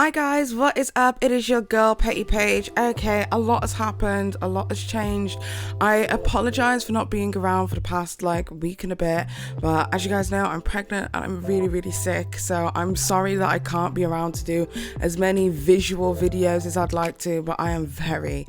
Hi guys, what is up? It is your girl Petty Paige. Okay, a lot has happened, a lot has changed. I apologize for not being around for the past week and a bit, but as you guys know, I'm pregnant and I'm really sick, so I'm sorry that I can't be around to do as many visual videos as I'd like to, but I am very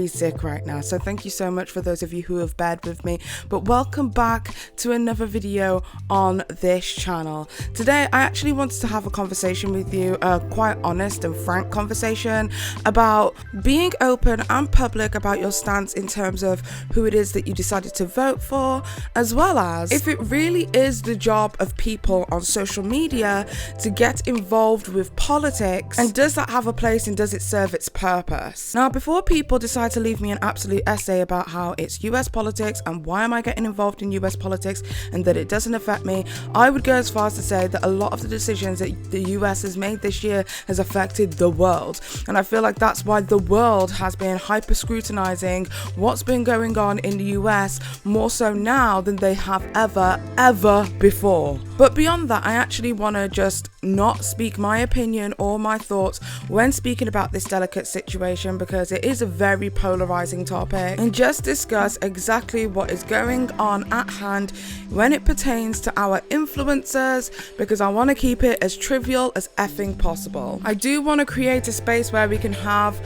sick right now. So thank you so much for those of you who have bared with me, but welcome back to another video on this channel. Today I actually wanted to have a conversation with you, quite honest and frank conversation about being open and public about your stance in terms of who it is that you decided to vote for, as well as if it really is the job of people on social media to get involved with politics, and does that have a place and does it serve its purpose. Now, before people decide to leave me an absolute essay about how it's US politics and why am I getting involved in US politics and that it doesn't affect me, I would go as far as to say that a lot of the decisions that the US has made this year has affected the world, and I feel like that's why the world has been hyper scrutinizing what's been going on in the US more so now than they have ever before. But beyond that, I actually want to just not speak my opinion or my thoughts when speaking about this delicate situation, because it is a very polarizing topic, and just discuss exactly what is going on at hand when it pertains to our influencers, because I want to keep it as trivial as effing possible. I do want to create a space where we can have,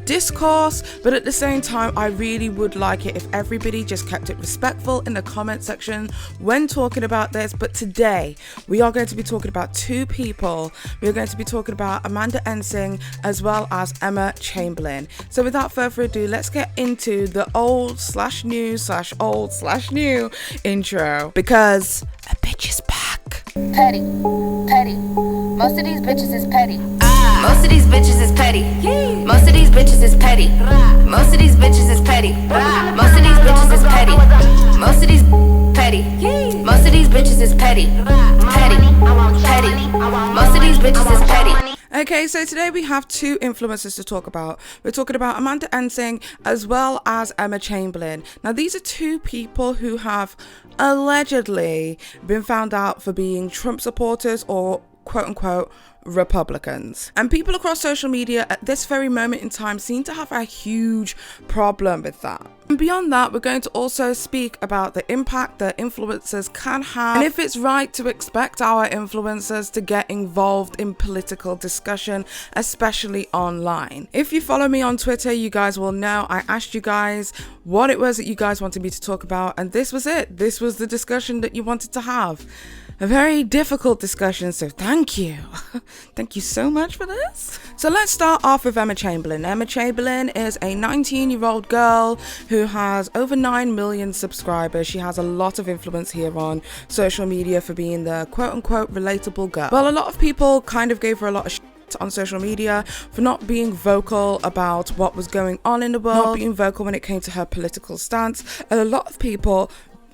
discourse, but at the same time, I really would like it if everybody just kept it respectful in the comment section when talking about this. But today, we are going to be talking about two people. We are going to be talking about Amanda Ensing as well as Emma Chamberlain. So without further ado, let's get into the old/new intro, because a bitch is back. Petty. Most of these bitches is petty. Most of these bitches is petty. Most of these bitches is petty. Most of these bitches is petty. Most of these bitches is petty. Most of these petty. Most of these bitches is petty. Petty. Most of these bitches is petty. Okay, so today we have two influencers to talk about. We're talking about Amanda Ensing as well as Emma Chamberlain. Now, these are two people who have allegedly been found out for being Trump supporters or quote-unquote Republicans. And people across social media at this very moment in time seem to have a huge problem with that. And beyond that, we're going to also speak about the impact that influencers can have, and if it's right to expect our influencers to get involved in political discussion, especially online. If you follow me on Twitter, you guys will know I asked you guys what it was that you guys wanted me to talk about, and this was it. This was the discussion that you wanted to have. A very difficult discussion, so thank you. Thank you so much for this. So let's start off with Emma Chamberlain. Emma Chamberlain is a 19-year-old girl who has over 9 million subscribers. She has a lot of influence here on social media for being the quote-unquote relatable girl. Well, a lot of people kind of gave her a lot of on social media for not being vocal about what was going on in the world, not being vocal when it came to her political stance, and a lot of people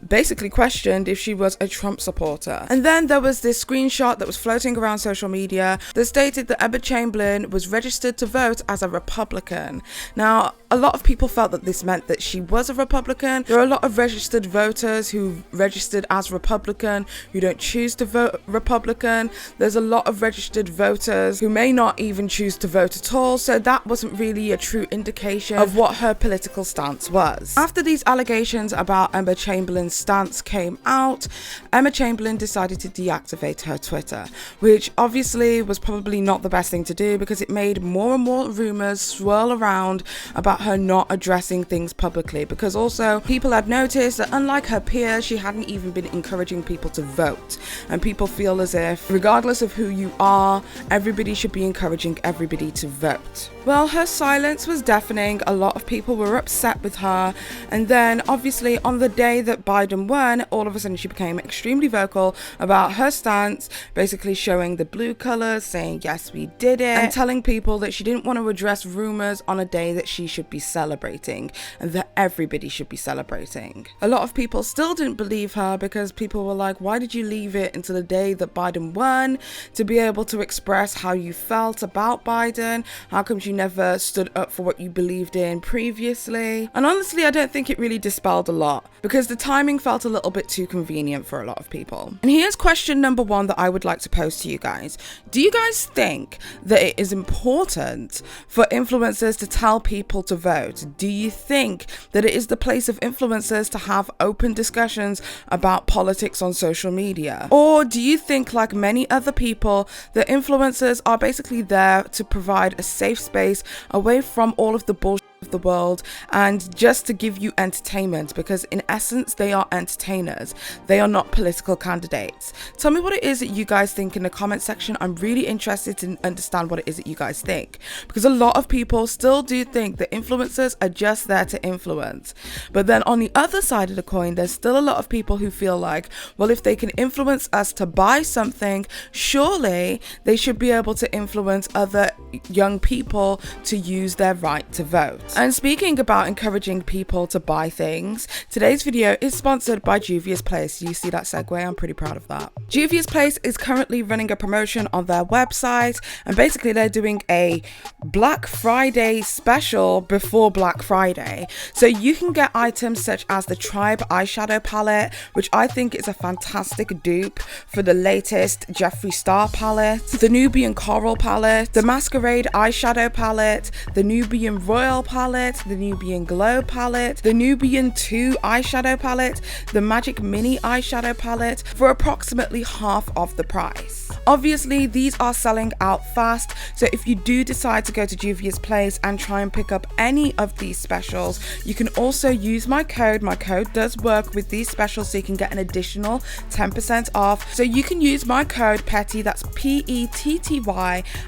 basically questioned if she was a Trump supporter. And then there was this screenshot that was floating around social media that stated that Emma Chamberlain was registered to vote as a Republican. Now, a lot of people felt that this meant that she was a Republican. There are a lot of registered voters who registered as Republican who don't choose to vote Republican. There's a lot of registered voters who may not even choose to vote at all, so that wasn't really a true indication of what her political stance was. After these allegations about Emma Chamberlain's stance came out, Emma Chamberlain decided to deactivate her Twitter, which obviously was probably not the best thing to do, because it made more and more rumors swirl around about her not addressing things publicly, because also people had noticed that unlike her peers, she hadn't even been encouraging people to vote, and people feel as if regardless of who you are, everybody should be encouraging everybody to vote. Well, her silence was deafening. A lot of people were upset with her, and then obviously on the day that Biden won, all of a sudden she became extremely vocal about her stance, basically showing the blue colors, saying yes we did it, and telling people that she didn't want to address rumors on a day that she should be celebrating and that everybody should be celebrating. A lot of people still didn't believe her, because people were like, why did you leave it until the day that Biden won to be able to express how you felt about Biden? How come you never stood up for what you believed in previously? And honestly, I don't think it really dispelled a lot, because the time timing felt a little bit too convenient for a lot of people. And here's question number one that I would like to pose to you guys. Do you guys think that it is important for influencers to tell people to vote? Do you think that it is the place of influencers to have open discussions about politics on social media? Or do you think, like many other people, that influencers are basically there to provide a safe space away from all of the bullshit of the world and just to give you entertainment? Because in essence they are entertainers, they are not political candidates. Tell me what it is that you guys think in the comment section. I'm really interested to understand what it is that you guys think, because a lot of people still do think that influencers are just there to influence. But then on the other side of the coin, there's still a lot of people who feel like, well, if they can influence us to buy something, surely they should be able to influence other young people to use their right to vote. And speaking about encouraging people to buy things, today's video is sponsored by Juvia's Place. You see that segue? I'm pretty proud of that. Juvia's Place is currently running a promotion on their website, and basically they're doing a Black Friday special before Black Friday. So you can get items such as the Tribe eyeshadow palette, which I think is a fantastic dupe for the latest Jeffree Star palette, the Nubian Coral palette, the Masquerade eyeshadow palette, the Nubian Royal palette, the Nubian Glow palette, the Nubian 2 eyeshadow palette, the Magic Mini eyeshadow palette for approximately half of the price. Obviously, these are selling out fast, so if you do decide to go to Juvia's Place and try and pick up any of these specials, you can also use my code. My code does work with these specials, so you can get an additional 10% off. So you can use my code PETTY, that's PETTY,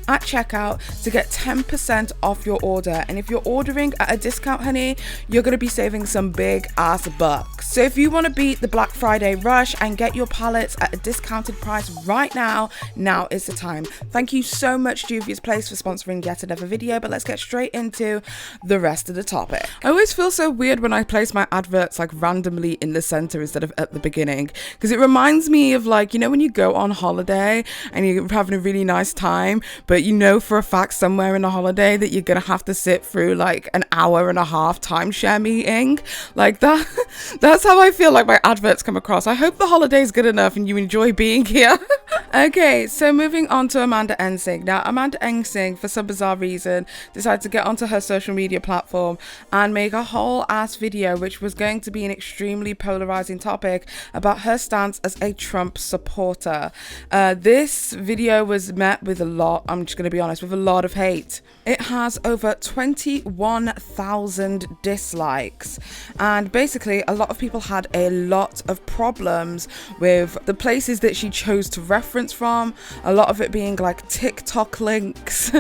at checkout to get 10% off your order. And if you're ordering at a discount, honey, you're going to be saving some big ass bucks. So if you want to beat the Black Friday rush and get your palettes at a discounted price right now, now is the time. Thank you so much, Juvia's Place, for sponsoring yet another video, but let's get straight into the rest of the topic. I always feel so weird when I place my adverts like randomly in the center instead of at the beginning, because it reminds me of, like, you know, when you go on holiday and you're having a really nice time, but you know for a fact somewhere in the holiday that you're gonna have to sit through like an hour and a half timeshare meeting. Like that that's how I feel like my adverts come across. I hope the holiday's good enough and you enjoy being here. Okay, so moving on to Amanda Ensing. Now, Amanda Ensing, for some bizarre reason, decided to get onto her social media platform and make a whole ass video, which was going to be an extremely polarizing topic about her stance as a Trump supporter. This video was met with a lot, I'm just going to be honest, with a lot of hate. It has over 21,000 dislikes, and basically a lot of people had a lot of problems with the places that she chose to reference from, a lot of it being like TikTok links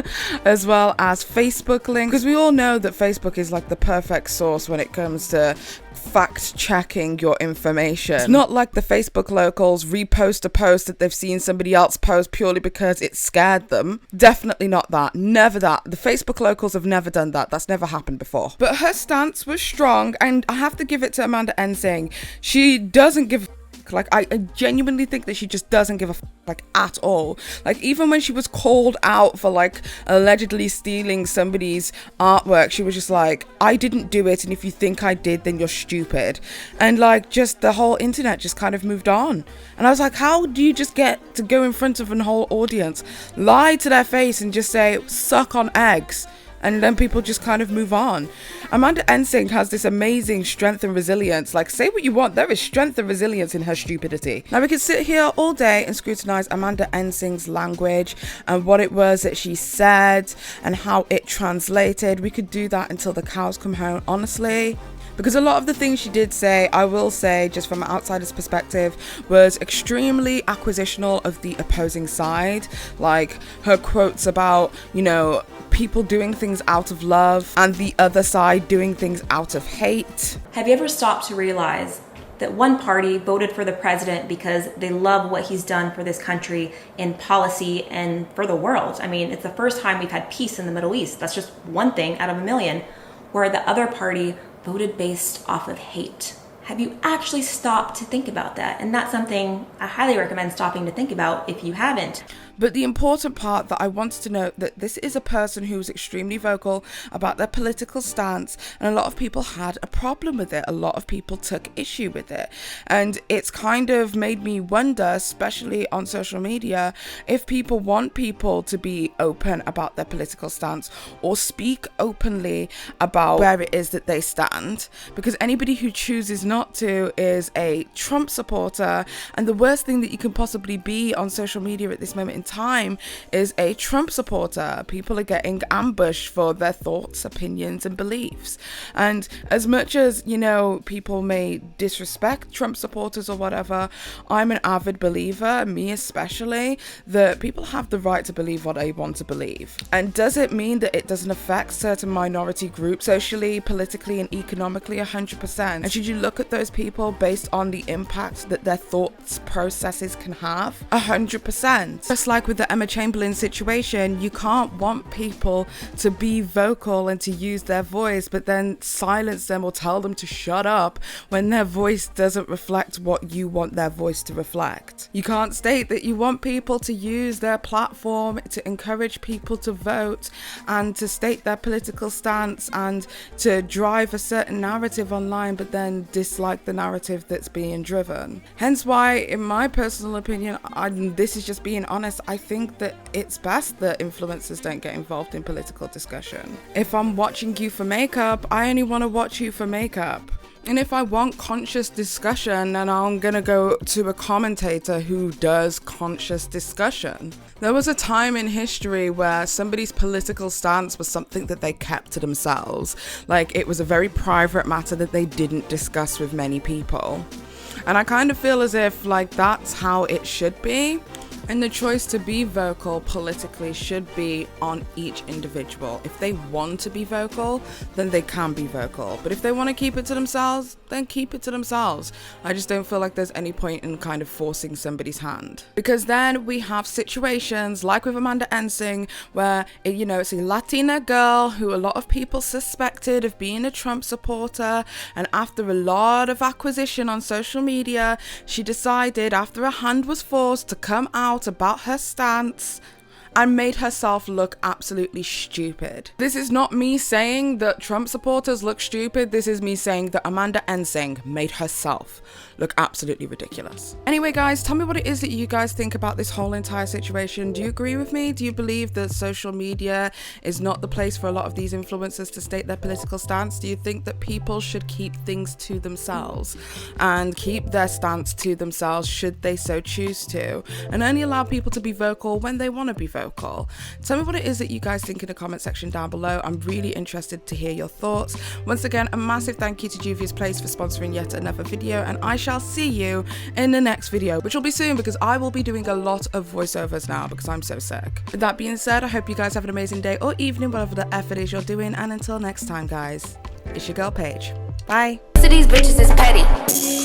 as well as Facebook links, because we all know that Facebook is like the perfect source when it comes to fact checking your information. It's not like the Facebook locals repost a post that they've seen somebody else post purely because it scared them. Definitely not that. Never that. The Facebook locals have never done that. That's never happened before. But her stance was strong, and I have to give it to Amanda Ensing. She doesn't give like, I genuinely think that she just doesn't give a like at all. Like, even when she was called out for like allegedly stealing somebody's artwork, she was just like, I didn't do it, and if you think I did, then you're stupid. And like, just the whole internet just kind of moved on. And I was like, how do you just get to go in front of a whole audience, lie to their face and just say suck on eggs, and then people just kind of move on? Amanda Ensing has this amazing strength and resilience. Like, say what you want, there is strength and resilience in her stupidity. Now, we could sit here all day and scrutinize Amanda Ensing's language and what it was that she said and how it translated. We could do that until the cows come home, honestly. Because a lot of the things she did say, I will say, just from an outsider's perspective, was extremely acquisitional of the opposing side. Like her quotes about, you know, people doing things out of love and the other side doing things out of hate. Have you ever stopped to realize that one party voted for the president because they love what he's done for this country in policy and for the world? I mean, it's the first time we've had peace in the Middle East. That's just one thing out of a million, where the other party voted based off of hate. Have you actually stopped to think about that? And that's something I highly recommend stopping to think about if you haven't. But the important part that I wanted to note that this is a person who was extremely vocal about their political stance, and a lot of people had a problem with it. A lot of people took issue with it, and it's kind of made me wonder, especially on social media, if people want people to be open about their political stance or speak openly about where it is that they stand, because anybody who chooses not to is a Trump supporter, and the worst thing that you can possibly be on social media at this moment in time is a Trump supporter. People are getting ambushed for their thoughts, opinions and beliefs, and as much as, you know, people may disrespect Trump supporters or whatever, I'm an avid believer, me especially, that people have the right to believe what they want to believe. And does it mean that it doesn't affect certain minority groups socially, politically and economically? 100%. And should you look at those people based on the impact that their thoughts processes can have? 100%. Just like with the Emma Chamberlain situation, you can't want people to be vocal and to use their voice but then silence them or tell them to shut up when their voice doesn't reflect what you want their voice to reflect. You can't state that you want people to use their platform to encourage people to vote and to state their political stance and to drive a certain narrative online but then dislike the narrative that's being driven. Hence why, in my personal opinion, this is just being honest, I think that it's best that influencers don't get involved in political discussion. If I'm watching you for makeup, I only want to watch you for makeup. And if I want conscious discussion, then I'm gonna go to a commentator who does conscious discussion. There was a time in history where somebody's political stance was something that they kept to themselves. Like, it was a very private matter that they didn't discuss with many people. And I kind of feel as if, like, that's how it should be. And the choice to be vocal politically should be on each individual. If they want to be vocal, then they can be vocal. But if they want to keep it to themselves, then keep it to themselves. I just don't feel like there's any point in kind of forcing somebody's hand. Because then we have situations like with Amanda Ensing, where, you know, it's a Latina girl who a lot of people suspected of being a Trump supporter. And after a lot of acquisition on social media, she decided, after a hand was forced, to come out about her stance and made herself look absolutely stupid. This is not me saying that Trump supporters look stupid. This is me saying that Amanda Ensing made herself look absolutely ridiculous. Anyway, guys, tell me what it is that you guys think about this whole entire situation. Do you agree with me? Do you believe that social media is not the place for a lot of these influencers to state their political stance? Do you think that people should keep things to themselves and keep their stance to themselves should they so choose to, and only allow people to be vocal when they want to be vocal? Tell me what it is that you guys think in the comment section down below. I'm really interested to hear your thoughts. Once again, a massive thank you to Juvia's Place for sponsoring yet another video, and I shall see you in the next video, which will be soon because I will be doing a lot of voiceovers now because I'm so sick. With that being said, I hope you guys have an amazing day or evening, whatever the F it is you're doing, and until next time, guys, it's your girl Paige. Bye. Most of these bitches is petty.